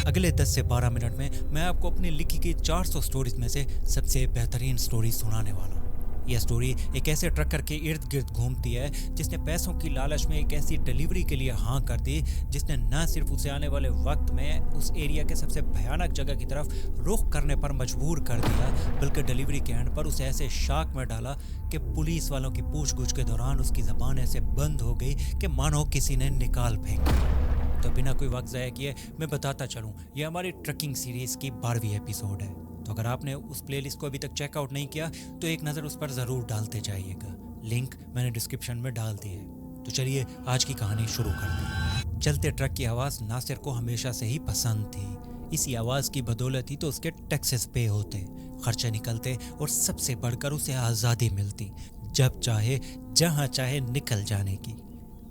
اگلے 10 سے 12 منٹ میں آپ کو اپنی لکھی گئی 400 سٹوریز میں سے سب سے بہترین سٹوری سنانے والا ہوں۔ یہ سٹوری ایک ایسے ٹرکر کے ارد گرد گھومتی ہے جس نے پیسوں کی لالچ میں ایک ایسی ڈیلیوری کے لیے ہاں کر دی جس نے نہ صرف اسے آنے والے وقت میں اس ایریا کے سب سے بھیانک جگہ کی طرف رخ کرنے پر مجبور کر دیا، بلکہ ڈیلیوری کے اینڈ پر اسے ایسے شاک میں ڈالا کہ پولیس والوں کی پوچھ گچھ کے دوران اس کی زبان ایسے بند ہو گئی کہ مانو کسی نے نکال پھینکا۔ تو بنا کوئی وقت ضائع کیے میں بتاتا چلوں، یہ ہماری ٹرکنگ سیریز کی 12ویں ایپیسوڈ ہے۔ تو اگر آپ نے اس پلے لسٹ کو ابھی تک چیک آؤٹ نہیں کیا تو ایک نظر اس پر ضرور ڈالتے جائیے گا، لنک میں نے ڈسکرپشن میں ڈال دی ہے۔ تو چلیے آج کی کہانی شروع کرتے ہیں۔ چلتے ٹرک کی آواز ناصر کو ہمیشہ سے ہی پسند تھی۔ اسی آواز کی بدولت ہی تو اس کے ٹیکسز پے ہوتے، خرچے نکلتے اور سب سے بڑھ کر اسے آزادی ملتی، جب چاہے جہاں چاہے نکل جانے کی۔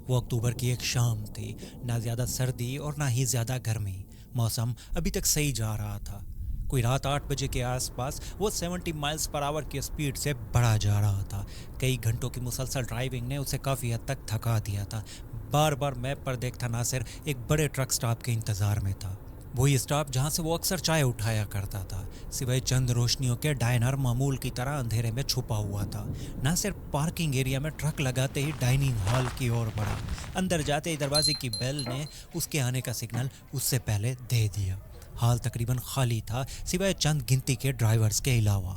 وہ اکتوبر کی ایک شام تھی، نہ زیادہ سردی اور نہ ہی زیادہ گرمی، موسم ابھی تک صحیح جا رہا تھا۔ کوئی رات 8 بجے کے آس پاس وہ 70 مائلز پر آور کی اسپیڈ سے بڑھا جا رہا تھا۔ کئی گھنٹوں کی مسلسل ڈرائیونگ نے اسے کافی حد تک تھکا دیا تھا۔ بار بار میپ پر دیکھتا ناصر ایک بڑے ٹرک سٹاپ کے انتظار میں تھا، وہی سٹاپ جہاں سے وہ اکثر چائے اٹھایا کرتا تھا۔ سوائے چند روشنیوں کے ڈائنر معمول کی طرح اندھیرے میں چھپا ہوا تھا۔ ناصر پارکنگ ایریا میں ٹرک لگاتے ہی ڈائننگ ہال کی اور بڑھا۔ اندر جاتے ہی دروازے کی بیل نے اس کے آنے کا سگنل اس سے پہلے دے دیا۔ ہال تقریباً خالی تھا، سوائے چند گنتی کے ڈرائیورز کے علاوہ۔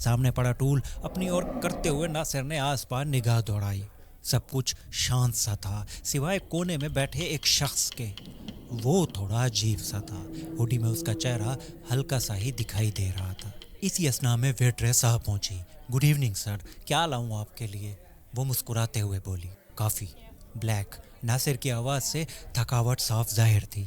سامنے پڑا ٹول اپنی اور کرتے ہوئے ناصر نے آس پاس نگاہ دوڑائی۔ سب کچھ شانت سا تھا، سوائے کونے میں بیٹھے ایک شخص کے۔ وہ تھوڑا عجیب سا تھا، ہوڈی میں اس کا چہرہ ہلکا سا ہی دکھائی دے رہا تھا۔ اسی اثنا میں ویٹریس صاحب پہنچی۔ گڈ ایوننگ سر، کیا لاؤں آپ کے لیے؟ وہ مسکراتے ہوئے بولی۔ کافی بلیک۔ ناصر کی آواز سے تھکاوٹ صاف ظاہر تھی۔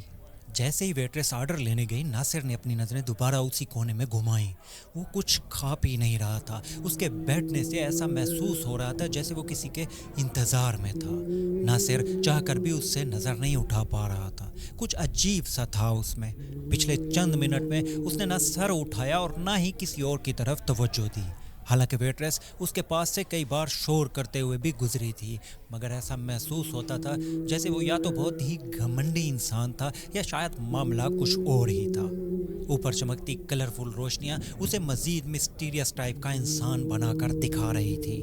جیسے ہی ویٹریس آرڈر لینے گئی، ناصر نے اپنی نظریں دوبارہ اسی کونے میں گھمائیں۔ وہ کچھ کھا پی نہیں رہا تھا، اس کے بیٹھنے سے ایسا محسوس ہو رہا تھا جیسے وہ کسی کے انتظار میں تھا۔ ناصر چاہ کر بھی اس سے نظر نہیں اٹھا پا رہا تھا، کچھ عجیب سا تھا اس میں۔ پچھلے چند منٹ میں اس نے نہ سر اٹھایا اور نہ ہی کسی اور کی طرف توجہ دی۔ حالانکہ ویٹریس اس کے پاس سے کئی بار شور کرتے ہوئے بھی گزری تھی، مگر ایسا محسوس ہوتا تھا جیسے وہ یا تو بہت ہی گھمنڈی انسان تھا یا شاید معاملہ کچھ اور ہی تھا۔ اوپر چمکتی کلرفل روشنیاں اسے مزید مسٹیریس ٹائپ کا انسان بنا کر دکھا رہی تھی۔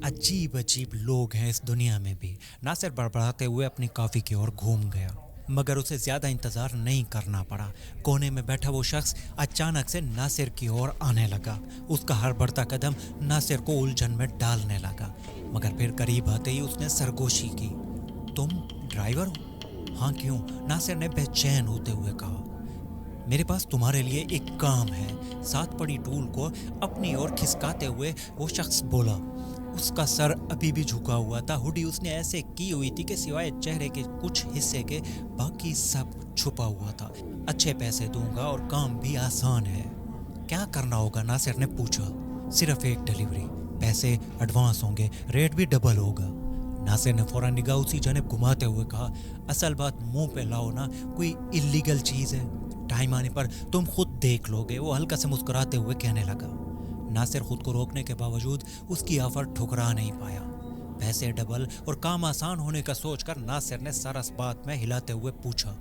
عجیب عجیب لوگ ہیں اس دنیا میں بھی، ناصر بڑبڑاتے ہوئے اپنی کافی کی اور گھوم گیا، مگر اسے زیادہ انتظار نہیں کرنا پڑا۔ کونے میں بیٹھا وہ شخص اچانک سے ناصر کی اور آنے لگا۔ اس کا ہر بڑھتا قدم ناصر کو الجھن میں ڈالنے لگا، مگر پھر قریب آتے ہی اس نے سرگوشی کی۔ تم ڈرائیور ہو؟ ہاں کیوں؟ ناصر نے بے چین ہوتے ہوئے کہا۔ میرے پاس تمہارے لیے ایک کام ہے، ساتھ پڑی ٹول کو اپنی اور کھسکاتے ہوئے وہ شخص بولا۔ اس کا سر ابھی بھی جھکا ہوا تھا، ہوڈی اس نے ایسے کی ہوئی تھی کہ سوائے چہرے کے کچھ حصے کے باقی سب چھپا ہوا تھا۔ اچھے پیسے دوں گا اور کام بھی آسان ہے۔ کیا کرنا ہوگا؟ ناصر نے پوچھا۔ صرف ایک ڈیلیوری، پیسے ایڈوانس ہوں گے، ریٹ بھی ڈبل ہوگا۔ ناصر نے فوراً نگاہ اسی جانب گھماتے ہوئے کہا، اصل بات منہ پہ لاؤ نا، کوئی اللیگل چیز ہے؟ ٹائم آنے پر تم خود دیکھ لو گے، وہ ہلکا سے مسکراتے ہوئے کہنے لگا۔ ناصر خود کو روکنے کے باوجود اس کی آفر ٹھکرا نہیں پایا۔ پیسے ڈبل اور کام آسان ہونے کا سوچ کر ناصر نے سر اس بات میں ہلاتے ہوئے پوچھا،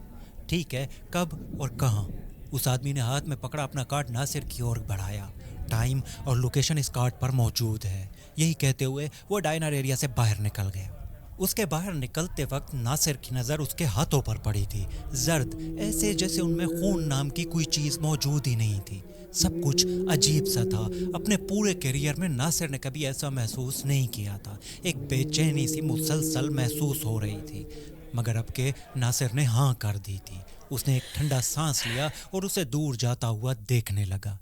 ٹھیک ہے، کب اور کہاں؟ اس آدمی نے ہاتھ میں پکڑا اپنا کارڈ ناصر کی اور بڑھایا۔ ٹائم اور لوکیشن اس کارڈ پر موجود ہے۔ یہی کہتے ہوئے وہ ڈائنر ایریا سے باہر نکل گیا۔ اس کے باہر نکلتے وقت ناصر کی نظر اس کے ہاتھوں پر پڑی تھی، زرد، ایسے جیسے ان میں خون نام کی کوئی چیز موجود ہی نہیں تھی۔ سب کچھ عجیب سا تھا۔ اپنے پورے کیریئر میں ناصر نے کبھی ایسا محسوس نہیں کیا تھا۔ ایک بے چینی سی مسلسل محسوس ہو رہی تھی، مگر اب کہ ناصر نے ہاں کر دی تھی، اس نے ایک ٹھنڈا سانس لیا اور اسے دور جاتا ہوا دیکھنے لگا۔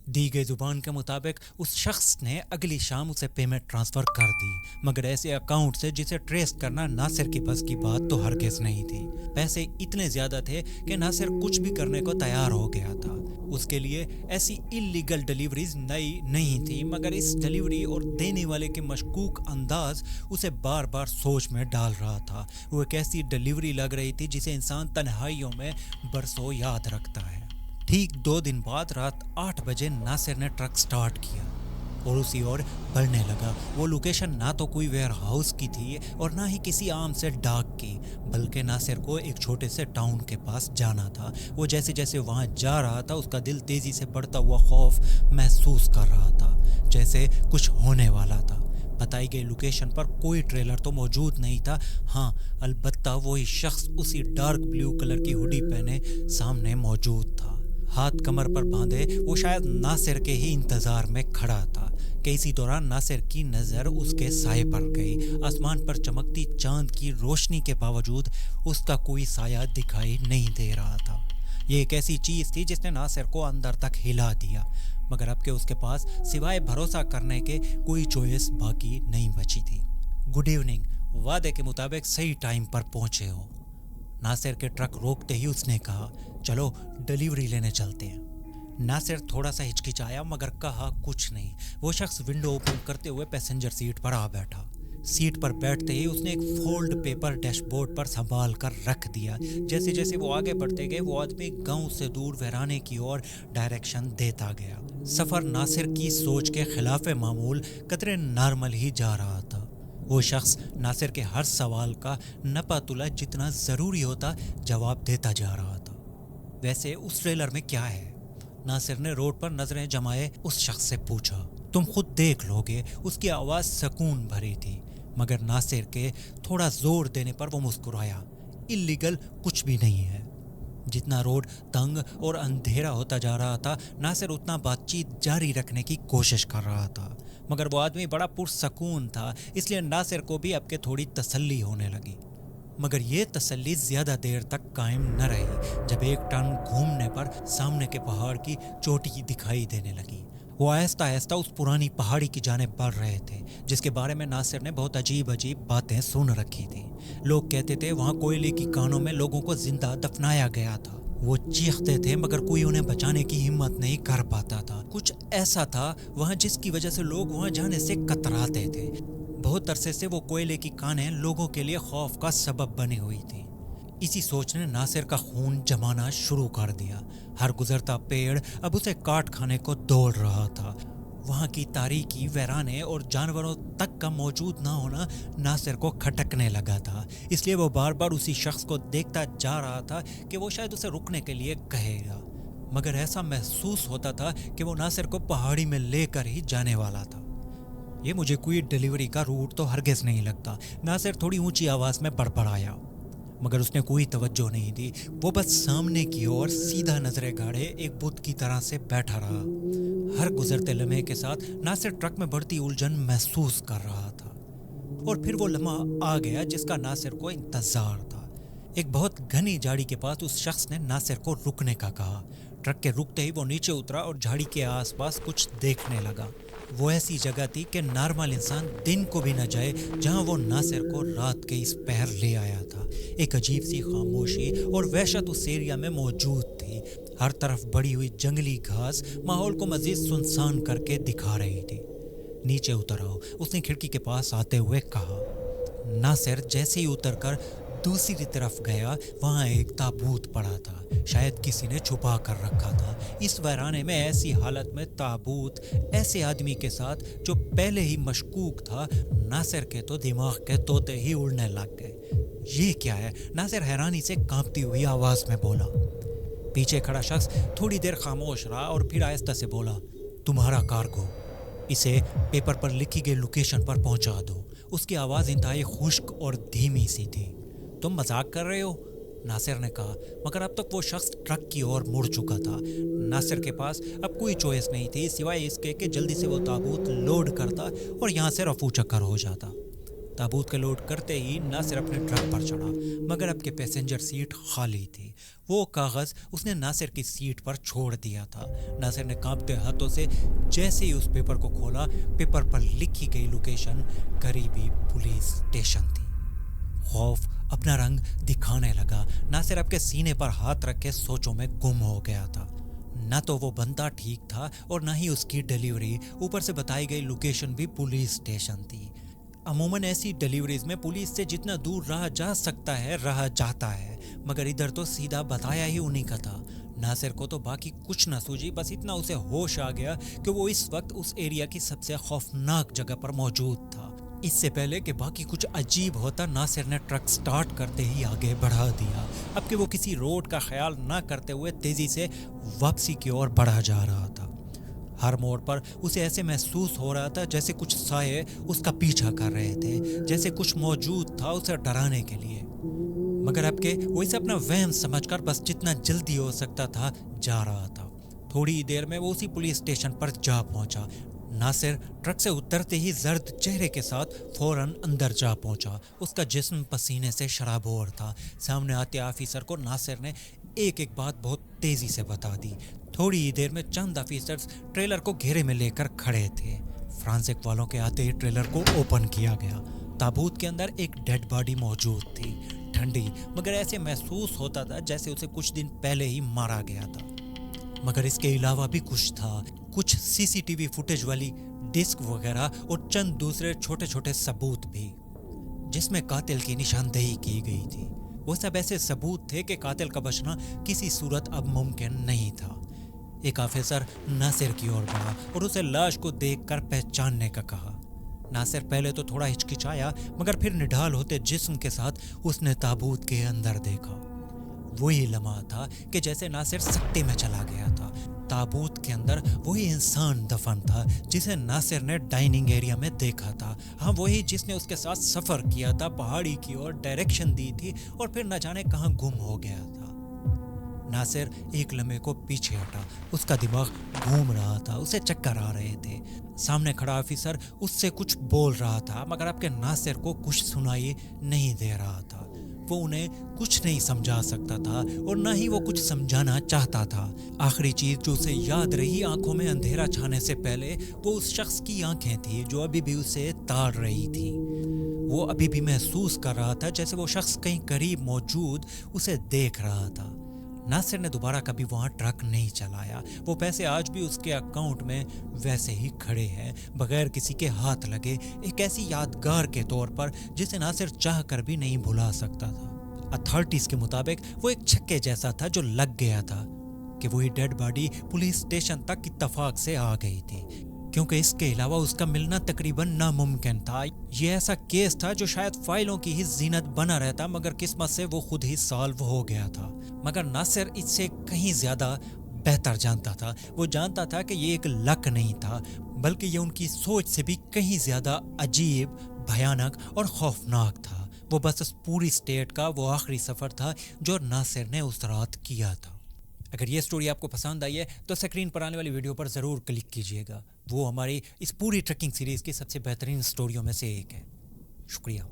دی گئی زبان کے مطابق اس شخص نے اگلی شام اسے پیمنٹ ٹرانسفر کر دی، مگر ایسے اکاؤنٹ سے جسے ٹریس کرنا ناصر کی بس کی بات تو ہرگز نہیں تھی۔ پیسے اتنے زیادہ تھے کہ ناصر کچھ بھی کرنے کو تیار ہو گیا تھا۔ اس کے لیے ایسی اللیگل ڈیلیوریز نئی نہیں تھی، مگر اس ڈیلیوری اور دینے والے کے مشکوک انداز اسے بار بار سوچ میں ڈال رہا تھا۔ وہ ایک ایسی ڈیلیوری لگ رہی تھی جسے انسان تنہائیوں میں برسوں یاد رکھتا ہے۔ ٹھیک 2 دن بعد رات 8 بجے ناصر نے ٹرک سٹارٹ کیا۔ और उसी ओर बढ़ने लगा। वो लोकेशन ना तो कोई वेयर हाउस की थी और ना ही किसी आम से डाक की, बल्कि नासिर को एक छोटे से टाउन के पास जाना था। वो जैसे जैसे वहाँ जा रहा था उसका दिल तेजी से बढ़ता हुआ खौफ महसूस कर रहा था, जैसे कुछ होने वाला था। बताई गई लोकेशन पर कोई ट्रेलर तो मौजूद नहीं था, हाँ अलबत्ता वही शख्स उसी डार्क ब्लू कलर की हुडी पहने सामने मौजूद था। हाथ कमर पर बांधे वो शायद नासिर के ही इंतजार में खड़ा था कि इसी दौरान नासिर की नज़र उसके साए पर गई। आसमान पर चमकती चांद की रोशनी के बावजूद उसका कोई साया दिखाई नहीं दे रहा था। ये एक ऐसी चीज़ थी जिसने नासिर को अंदर तक हिला दिया, मगर अब के उसके पास सिवाय भरोसा करने के कोई चॉइस बाकी नहीं बची थी। गुड इवनिंग, वादे के मुताबिक सही टाइम पर पहुंचे हो। नासिर के ट्रक रोकते ही उसने कहा, चलो डिलीवरी लेने चलते हैं। नासिर थोड़ा सा हिचकिचाया मगर कहा कुछ नहीं। वो शख्स विंडो ओपन करते हुए पैसेंजर सीट पर आ बैठा। सीट पर बैठते ही उसने एक फोल्ड पेपर डैशबोर्ड पर संभाल कर रख दिया। जैसे जैसे वो आगे बढ़ते गए वो आदमी गांव से दूर वीराने की ओर डायरेक्शन देता गया। सफ़र नासिर की सोच के खिलाफ मामूल कतरे नॉर्मल ही जा रहा था। वो शख्स नासिर के हर सवाल का नपा तुला जितना ज़रूरी होता जवाब देता जा रहा था। वैसे उस ट्रेलर में क्या है? नासिर ने रोड पर नजरें जमाए उस शख्स से पूछा। तुम खुद देख लोगे। उसकी आवाज़ सुकून भरी थी, मगर नासिर के थोड़ा जोर देने पर वो मुस्कुराया। इल्लीगल कुछ भी नहीं है। जितना रोड तंग और अंधेरा होता जा रहा था नासिर उतना बातचीत जारी रखने की कोशिश कर रहा था, मगर वो आदमी बड़ा पुरसकून था, इसलिए नासिर को भी अब के थोड़ी तसल्ली होने लगी। मगर ये तसल्ली ज़्यादा देर तक कायम न रही। जब एक टर्न घूमने पर सामने के पहाड़ की चोटी दिखाई देने लगी। वो आहिस्ता आहिस्ता उस पुरानी पहाड़ी की जानिब बढ़ रहे थे जिसके बारे में नासिर ने बहुत अजीब अजीब बातें सुन रखी थी। लोग कहते थे वहाँ कोयले की कानों में लोगों को जिंदा दफनाया गया था। वो चीखते थे मगर कोई उन्हें बचाने की हिम्मत नहीं कर पाता था। कुछ ऐसा था वहाँ जिसकी वजह से लोग वहाँ जाने से कतराते थे। बहुत अरसे से वो कोयले की कानें लोगों के लिए खौफ का सबब बनी हुई थी। इसी सोच ने नासिर का खून जमाना शुरू कर दिया। हर गुजरता पेड़ अब उसे काट खाने को दौड़ रहा था। वहाँ की तारीकी, वीराने और जानवरों तक का मौजूद ना होना नासिर को खटकने लगा था। इसलिए वो बार बार उसी शख्स को देखता जा रहा था कि वो शायद उसे रुकने के लिए कहेगा, मगर ऐसा महसूस होता था कि वो नासिर को पहाड़ी में लेकर ही जाने वाला था। ये मुझे कोई डिलीवरी का रूट तो हरगिज़ नहीं लगता, नासिर थोड़ी ऊंची आवाज़ में बड़बड़ाया, मगर उसने कोई तवज्जो नहीं दी। वो बस सामने की ओर सीधा नजरें गाड़े एक बुत की तरह से बैठा रहा। हर गुजरते लम्हे के साथ नासिर ट्रक में बढ़ती उलझन महसूस कर रहा था। और फिर वो लम्हा आ गया जिसका नासिर को इंतजार था। एक बहुत घनी झाड़ी के पास उस शख्स ने नासिर को रुकने का कहा। ट्रक के रुकते ही वो नीचे उतरा और झाड़ी के आसपास कुछ देखने लगा। वो ऐसी जगह थी कि नॉर्मल इंसान दिन को भी न जाए जहां वो नासिर को रात के इस पहर ले आया था। एक अजीब सी खामोशी और वहशत उस एरिया में मौजूद थी। हर तरफ बढ़ी हुई जंगली घास माहौल को मजीद सुनसान करके दिखा रही थी। नीचे उतर आओ, उसने खिड़की के पास आते हुए कहा। नासिर जैसे ही उतरकर दूसरी तरफ गया, वहाँ एक ताबूत पड़ा था। शायद किसी ने छुपा कर रखा था। इस वीराने में ऐसी हालत में ताबूत ऐसे आदमी के साथ जो पहले ही मशकूक था, नासिर के तो दिमाग के तोते ही उड़ने लग गए। ये क्या है? नासिर हैरानी से कांपती हुई आवाज में बोला। पीछे खड़ा शख्स थोड़ी देर खामोश रहा और फिर आहिस्ता से बोला, तुम्हारा कार्गो, इसे पेपर पर लिखी गई लोकेशन पर पहुंचा दो। उसकी आवाज़ इंतहाई खुश्क और धीमी सी थी। तुम मजाक कर रहे हो? नासिर ने कहा, मगर अब तक वो शख्स ट्रक की ओर मुड़ चुका था। नासिर के पास अब कोई चॉइस नहीं थी सिवाय इसके कि जल्दी से वो ताबूत लोड करता और यहाँ से रफू चक्कर हो जाता। ताबूत के लोड करते ही नासिर अपने ट्रक पर चढ़ा, मगर अब के पैसेंजर सीट खाली थी। वो कागज़ उसने नासिर की सीट पर छोड़ दिया था। नासिर ने कांपते हाथों से जैसे ही उस पेपर को खोला, पेपर पर लिखी गई लोकेशन करीबी पुलिस स्टेशन थी। खौफ अपना रंग दिखाने लगा। नासिर अब के सीने पर हाथ रख के सोचों में गुम हो गया था। न तो वो बंदा ठीक था और न ही उसकी डिलीवरी। ऊपर से बताई गई लोकेशन भी पुलिस स्टेशन थी। अमूमन ऐसी डिलीवरीज में पुलिस से जितना दूर रहा जा सकता है रहा जाता है, मगर इधर तो सीधा बताया ही उन्हीं का था। नासिर को तो बाकी कुछ न सूझी, बस इतना उसे होश आ गया कि वो इस वक्त उस एरिया की सबसे खौफनाक जगह पर मौजूद था। इससे पहले कि बाकी कुछ अजीब होता, नासिर ने ट्रक स्टार्ट करते ही आगे बढ़ा दिया। अब कि वो किसी रोड का ख्याल न करते हुए तेजी से वापसी की ओर बढ़ा जा रहा था। हर मोड़ पर उसे ऐसे महसूस हो रहा था जैसे कुछ साये उसका पीछा कर रहे थे, जैसे कुछ मौजूद था उसे डराने के लिए। मगर अब के वो इसे अपना वहम समझकर बस जितना जल्दी हो सकता था जा रहा था। थोड़ी ही देर में वो उसी पुलिस स्टेशन पर जा पहुंचा। नासिर ट्रक से उतरते ही जर्द चेहरे के साथ फौरन अंदर जा पहुंचा। उसका जिस्म पसीने से शराबोर था। सामने आते ऑफिसर को नासिर ने एक एक बात बहुत तेजी से बता दी। थोड़ी ही देर में चंद ऑफिसर्स ट्रेलर को घेरे में लेकर खड़े थे। फ्रांसिक वालों के आते ही ट्रेलर को ओपन किया गया। ताबूत के अंदर एक डेड बॉडी मौजूद थी, ठंडी, मगर ऐसे महसूस होता था जैसे उसे कुछ दिन पहले ही मारा गया था। मगर इसके अलावा भी कुछ था, कुछ सीसीटीवी फुटेज वाली डिस्क वगैरह और चंद दूसरे छोटे छोटे सबूत भी, जिसमें कातिल की निशानदेही की गई थी। वो सब ऐसे सबूत थे कि कातिल का बचना किसी सूरत अब मुमकिन नहीं था। एक ऑफिसर नासिर की ओर बढ़ा और उसे लाश को देखकर पहचानने का कहा। नासिर पहले तो थोड़ा हिचकिचाया, मगर फिर निढाल होते जिस्म के साथ उसने ताबूत के अंदर देखा। वही लम्हा था कि जैसे नासिर सट्टे में चला गया था। ताबूत के अंदर वही इंसान दफन था जिसे नासिर ने डाइनिंग एरिया में देखा था। हाँ, वही जिसने उसके साथ सफर किया था, पहाड़ी की ओर डायरेक्शन दी थी और फिर न जाने कहां गुम हो गया था। नासिर एक लम्हे को पीछे हटा। उसका दिमाग घूम रहा था, उसे चक्कर आ रहे थे। सामने खड़ा ऑफिसर उससे कुछ बोल रहा था, मगर अब के नासिर को कुछ सुनाई नहीं दे रहा था। वो उन्हें कुछ नहीं समझा सकता था और न ही वो कुछ समझाना चाहता था। आखिरी चीज जो उसे याद रही आंखों में अंधेरा छाने से पहले, वो उस शख्स की आंखें थी जो अभी भी उसे ताड़ रही थी। वो अभी भी महसूस कर रहा था जैसे वो शख्स कहीं करीब मौजूद उसे देख रहा था। नासिर ने दोबारा कभी वहां ट्रक नहीं चलाया। वो पैसे आज भी उसके अकाउंट में वैसे ही खड़े हैं, बगैर किसी के हाथ लगे, एक ऐसी यादगार के तौर पर जिसे नासिर चाह कर भी नहीं भुला सकता था। अथॉरिटीज के मुताबिक वो एक छक्के जैसा था जो लग गया था कि वही डेड बॉडी पुलिस स्टेशन तक इत्तफाक से आ गई थी, क्योंकि इसके अलावा उसका मिलना तकरीबन नामुमकिन था। ये ऐसा केस था जो शायद फाइलों की ही जीनत बना रहता, मगर किस्मत से वो खुद ही सॉल्व हो गया था। मगर नासिर इससे कहीं ज्यादा बेहतर जानता था। वो जानता था कि ये एक लक नहीं था, बल्कि ये उनकी सोच से भी कहीं ज्यादा अजीब, भयानक और खौफनाक था। वो बस उस पूरी स्टेट का वो आखिरी सफर था जो नासिर ने उस रात किया था। अगर ये स्टोरी आपको पसंद आई है तो स्क्रीन पर आने वाली वीडियो पर ज़रूर क्लिक कीजिएगा। वो हमारी इस पूरी ट्रैकिंग सीरीज़ की सबसे बेहतरीन स्टोरियों में से एक है। शुक्रिया।